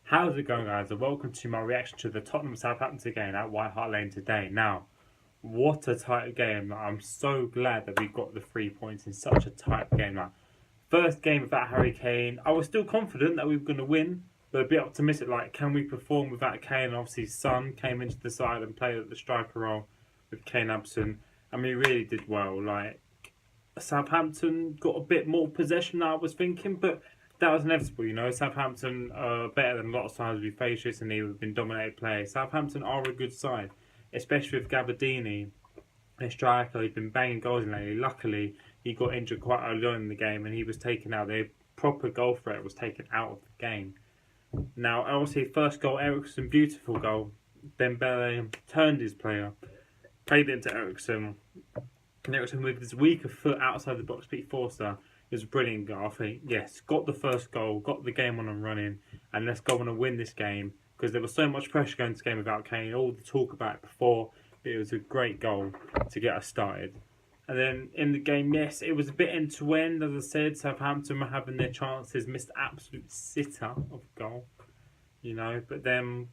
How's it going, guys? And welcome to my reaction to the Tottenham Southampton game at White Hart Lane today. Now, what a tight game. I'm so glad that we got the 3 points in such a tight game. First game without Harry Kane, I was still confident that we were going to win, but a bit optimistic. Can we perform without Kane? Obviously, Son came into the side and played at the striker role with Kane absent, and we really did well. Southampton got a bit more possession than I was thinking, but that was inevitable. Southampton are better than a lot of times we face recently. We've been dominated players. Southampton are a good side, especially with Gabardini, a striker. He's been banging goals in lately. Luckily, he got injured quite early on in the game and he was taken out. Their proper goal threat was taken out of the game. Now, obviously, first goal, Eriksen, beautiful goal. Dembele turned his player, played it into Eriksen. And Eriksen with his weaker foot outside the box beat Forster. It was a brilliant goal. I think, yes, got the first goal, got the game on and running, and let's go on and win this game because there was so much pressure going into the game without Kane. All the talk about it before, it was a great goal to get us started. And then in the game, yes, it was a bit end to end. As I said, Southampton were having their chances, missed absolute sitter of a goal, But then,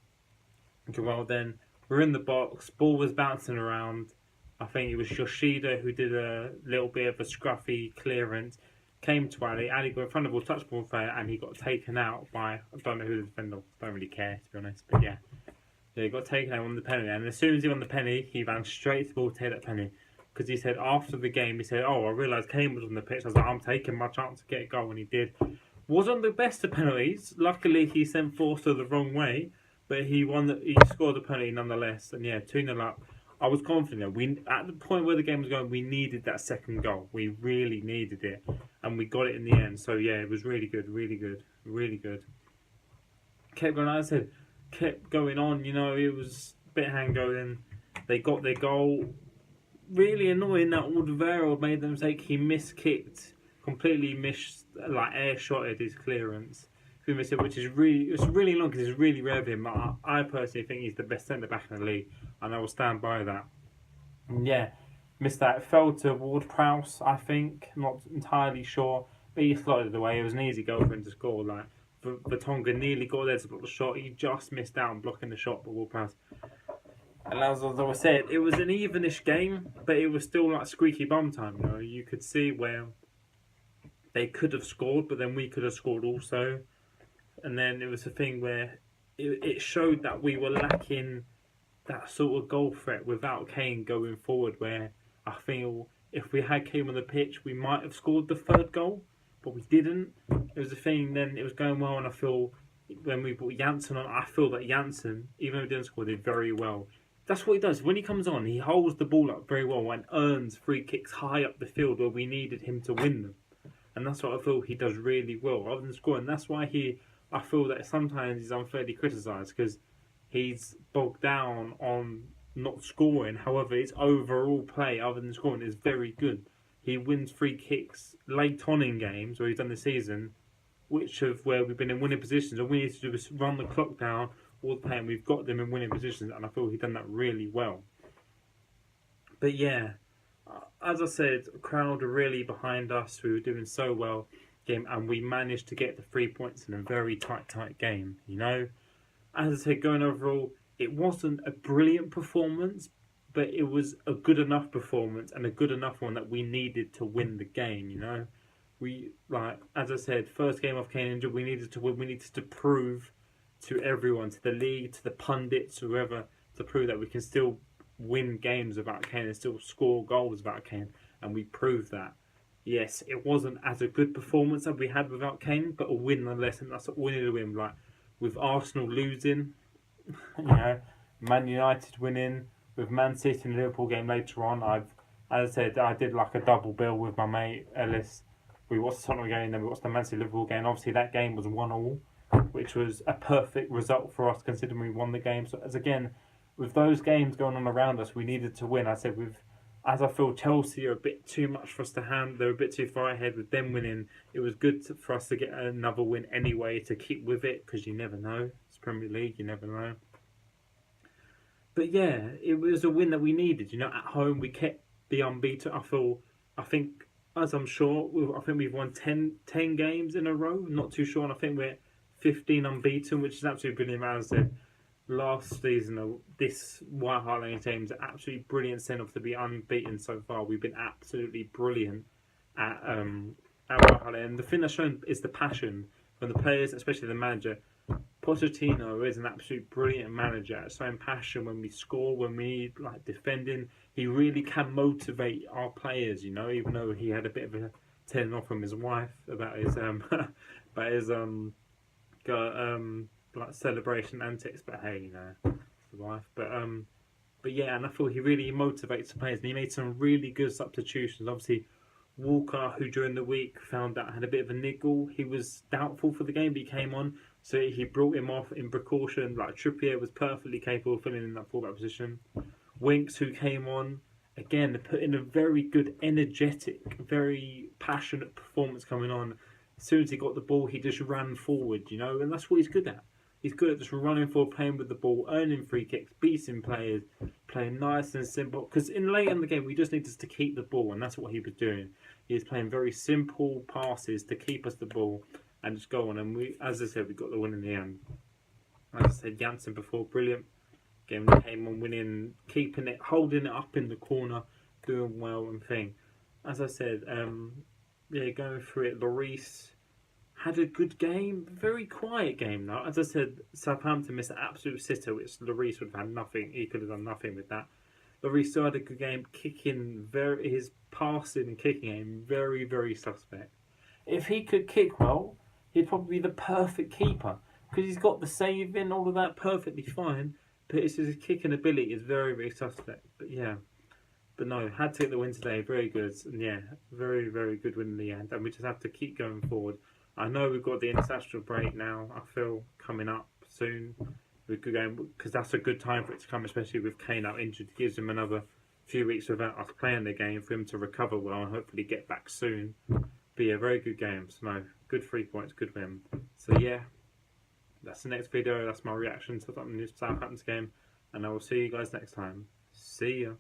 then we're in the box, ball was bouncing around. I think it was Yoshida who did a little bit of a scruffy clearance. Came to Ali. Ali got in front of the ball, touched the ball fair, and he got taken out by, I don't know who the defender was, don't really care to be honest, but yeah. He got taken out on the penalty, and as soon as he won the penalty, he ran straight to the ball to take that penalty. Because he said after the game, he said, I realised Kane was on the pitch. I was like, I'm taking my chance to get a goal, and he did. Wasn't the best of penalties. Luckily, he sent Forster the wrong way, but he scored the penalty nonetheless, and yeah, 2-0 up. I was confident. At the point where the game was going, we needed that second goal. We really needed it, and we got it in the end. So yeah, it was really good, really good, really good. Kept going, as I said, kept going on. It was a bit hang-going. They got their goal. Really annoying that Ward-Prowse made the mistake. He miskicked, completely air-shotted his clearance. Which is really long because it's really rare of him. I personally think he's the best centre back in the league, and I will stand by that. And yeah, missed that. It fell to Ward-Prowse, I think. Not entirely sure, but he slotted it away. It was an easy goal for him to score. Vertonghen nearly got there to block the shot. He just missed out on blocking the shot, but Ward-Prowse. And as I said, it was an evenish game, but it was still squeaky bum time. You could see where they could have scored, but then we could have scored also. And then it was a thing where it showed that we were lacking that sort of goal threat without Kane going forward, where I feel if we had Kane on the pitch, we might have scored the third goal, but we didn't. It was a thing, then it was going well, and I feel when we brought Janssen on, I feel that Janssen, even though he didn't score, did very well. That's what he does. When he comes on, he holds the ball up very well and earns free kicks high up the field where we needed him to win them. And that's what I feel he does really well, rather than scoring. That's why I feel that sometimes he's unfairly criticised because he's bogged down on not scoring. However, his overall play, other than scoring, is very good. He wins free kicks late on in games where he's done the season, where we've been in winning positions. All we need to do is run the clock down all the play, and we've got them in winning positions, and I feel he's done that really well. But yeah, as I said, the crowd are really behind us. We were doing so well. Game, and we managed to get the 3 points in a very tight game. As I said, going overall, it wasn't a brilliant performance, but it was a good enough performance and a good enough one that we needed to win the game. As I said, first game off Kane injured, we needed to win. We needed to prove to everyone, to the league, to the pundits, whoever, to prove that we can still win games without Kane and still score goals without Kane, and we proved that. Yes, it wasn't as a good performance as we had without Kane, but a win nonetheless, and that's what we needed to win. With Arsenal losing, Man United winning, with Man City and Liverpool game later on, as I said, I did a double bill with my mate Ellis. We watched the Tottenham game, then we watched the Man City Liverpool game. Obviously, that game was 1-1, which was a perfect result for us considering we won the game. So, with those games going on around us, we needed to win. I said, as I feel Chelsea are a bit too much for us to handle, they're a bit too far ahead with them winning. It was good for us to get another win anyway to keep with it, because you never know. It's Premier League, you never know. But yeah, it was a win that we needed. At home we kept the unbeaten. I think, as I'm sure, I think we've won 10 games in a row. Not too sure, and I think we're 15 unbeaten, which is absolutely brilliant. As I said, last season, this White Hart Lane team is an absolutely brilliant send-off to be unbeaten so far. We've been absolutely brilliant at White Hart Lane. And the thing that's shown is the passion from the players, especially the manager. Pochettino is an absolute brilliant manager at showing passion when we score, when we need like defending. He really can motivate our players, you know, even though he had a bit of a telling off from his wife about his about his like celebration antics. But hey, you know, it's the wife. But yeah, and I thought he really motivates the players, and he made some really good substitutions. Obviously, Walker, who during the week found out had a bit of a niggle, he was doubtful for the game, but he came on, so he brought him off in precaution. Like Trippier was perfectly capable of filling in that fullback position. Winks, who came on, again, put in a very good, energetic, very passionate performance coming on. As soon as he got the ball, he just ran forward, you know, and that's what he's good at. He's good at just running forward, playing with the ball, earning free kicks, beating players, playing nice and simple. Because late in the game, we just needed to keep the ball, and that's what he was doing. He was playing very simple passes to keep us the ball and just go on. And we, as I said, we got the win in the end. As I said, Janssen before, brilliant. Game came on winning, keeping it, holding it up in the corner, doing well and thing. As I said, yeah, going through it, Lloris had a good game, very quiet game though. As I said, Southampton missed an absolute sitter, which Lloris would have had nothing. He could have done nothing with that. Lloris still had a good game, kicking his passing and kicking game very, very suspect. If he could kick well, he'd probably be the perfect keeper because he's got the saving, all of that perfectly fine. But it's his kicking ability is very, very suspect. But yeah. But no, had to get the win today. Very good. And yeah, very, very good win in the end. And we just have to keep going forward. I know we've got the international break now, I feel, coming up soon. We're good game because that's a good time for it to come, especially with Kane out injured. It gives him another few weeks without us playing the game for him to recover well and hopefully get back soon. But yeah, very good game. So no, good 3 points, good win. So yeah, that's the next video. That's my reaction to the Southampton's game. And I will see you guys next time. See ya.